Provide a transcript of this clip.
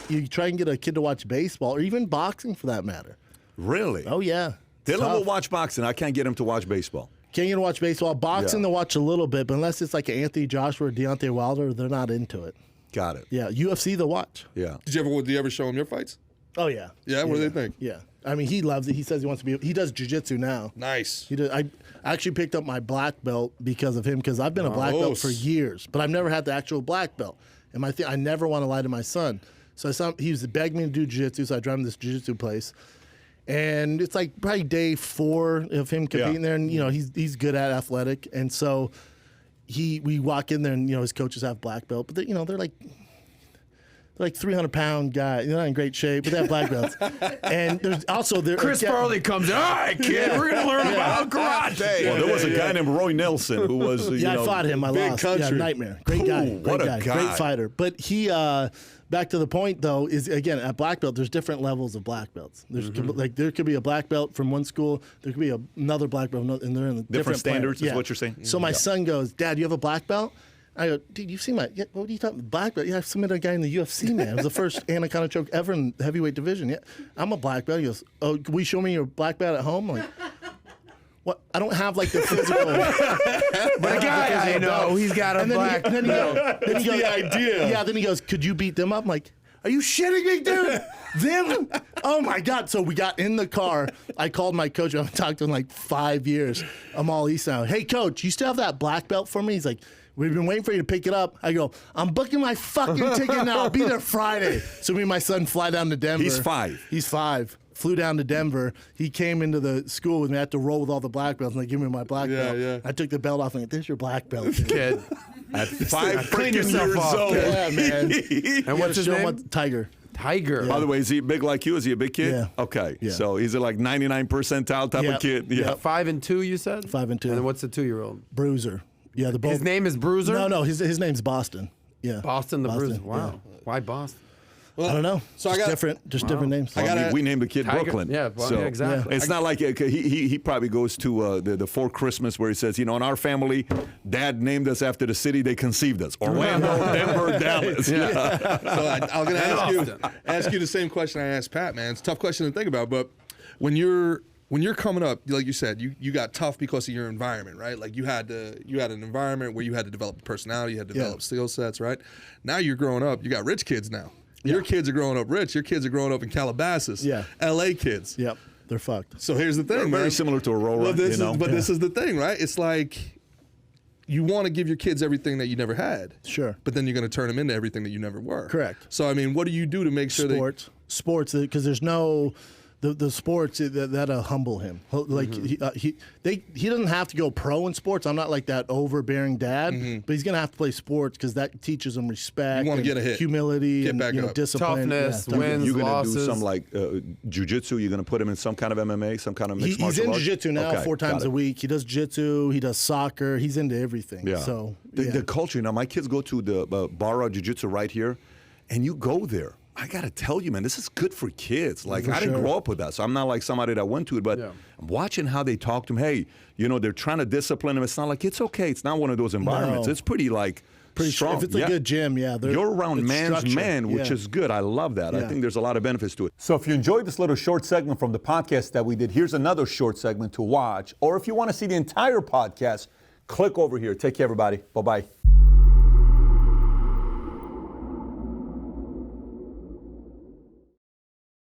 you try and get a kid to watch baseball or even boxing for that matter. Really? Oh, yeah. Dylan will watch boxing. I can't get him to watch baseball. Can't get to watch baseball. Boxing, they'll watch a little bit, but unless it's like Anthony Joshua or Deontay Wilder, they're not into it. Got it. Yeah, UFC, they'll watch. Yeah. Do you ever show him your fights? Oh, yeah. Yeah, what do they think? Yeah. I mean, he loves it. He says he wants to be. He does jiu-jitsu now. Nice. He does. I actually picked up my black belt because of him, because I've been a black belt for years, but I've never had the actual black belt. And my thing, I never want to lie to my son. So he was begging me to do jiu-jitsu, so I drive him to this jiu-jitsu place. And it's like probably day 4 of him competing there, and he's good at athletic, and so we walk in there, and his coaches have black belt, but they're like 300-pound guy, not in great shape, but they have black belts. And there's also Chris Farley comes in. All right, kid, we're gonna learn about karate. Well, there was a guy named Roy Nelson who was I fought him. I lost. country. Yeah, nightmare. Great guy. What a guy. Great fighter. But he. Back to the point, though, is again at black belt. There's different levels of black belts. There's there could be a black belt from one school. There could be another black belt, and they're in the different standards. plans. Is what you're saying. So my son goes, "Dad, you have a black belt?" I go, "Dude, you've seen my. What are you talking about? Black belt? Yeah, I submitted a guy in the UFC, man. It was the first anaconda choke ever in the heavyweight division. Yeah, I'm a black belt." He goes, "Oh, can we show me your black belt at home?" I'm like, what? I don't have like the physical. But a guy I know, he's got a black. Then he goes, the idea. Yeah, then he goes, "Could you beat them up?" I'm like, "Are you shitting me, dude? Them? Oh my God." So we got in the car. I called my coach. I haven't talked to him in like 5 years. I'm all East now. "Hey, coach, you still have that black belt for me?" He's like, "We've been waiting for you to pick it up." I go, "I'm booking my fucking ticket now. I'll be there Friday." So me and my son fly down to Denver. He's 5. He's 5. Flew down to Denver. He came into the school with me. I had to roll with all the black belts, and they give me my black belt. Yeah. I took the belt off and like, "There's your black belt, Kid. At 5 Clean freaking yourself years off, old. kid. Yeah, man. And what's his name? Tiger. Tiger. By the way, is he big like you? Is he a big kid? Yeah. Okay. Yeah. So he's a like 99 percentile type Yeah. of kid. Yeah. Yeah. 5 and 2, you said? 5 and 2. And then what's the 2-year-old? Bruiser. Yeah, the both. His name is Bruiser? No, his name's Boston. Yeah. Boston the Bruiser. yeah. Wow. Why Boston? I don't know. So I just got- different names. Well, we named the kid Tiger. Brooklyn. Yeah, well, yeah, exactly. It's not like he probably goes to the For Christmas where he says, in our family, Dad named us after the city they conceived us: Orlando, Denver, Dallas. So I'm going to ask you the same question I asked Pat, man. It's a tough question to think about, but when you're coming up, like you said, you got tough because of your environment, right? Like you had an environment where you had to develop personality, you had to develop skill sets, right? Now you're growing up, you got rich kids now. Your kids are growing up rich. Your kids are growing up in Calabasas. Yeah. LA kids. Yep. They're fucked. So here's the thing, They're man. very similar to Aurora. But this is the thing, right? It's like you want to give your kids everything that you never had. Sure. But then you're going to turn them into everything that you never were. Correct. So, I mean, what do you do to make sure Sports, because there's no... The sports that'll humble him. Like he doesn't have to go pro in sports. I'm not like that overbearing dad, but he's gonna have to play sports because that teaches him respect. You wanna and get a hit. humility, Get and back up. discipline, Toughness, Yeah, wins, You're going to losses. do some like jiu-jitsu? You're going to put him in some kind of MMA, some kind of mixed He's martial in arts? jiu-jitsu now Okay, 4 times got a it. week. He does jiu-jitsu. He does soccer. He's into everything. Yeah. So The culture, my kids go to the Barra Jiu-Jitsu right here, and you go there. I got to tell you, man, this is good for kids. Like, I didn't grow up with that, so I'm not like somebody that went to it, but I'm watching how they talk to him. Hey, they're trying to discipline him. It's not like, it's okay. It's not one of those environments. No. It's pretty strong. If it's a good gym, You're around it's man's structured. man, which is good. I love that. I Yeah. think there's a lot of benefits to it. So if you enjoyed this little short segment from the podcast that we did, here's another short segment to watch. Or if you want to see the entire podcast, click over here. Take care, everybody. Bye-bye.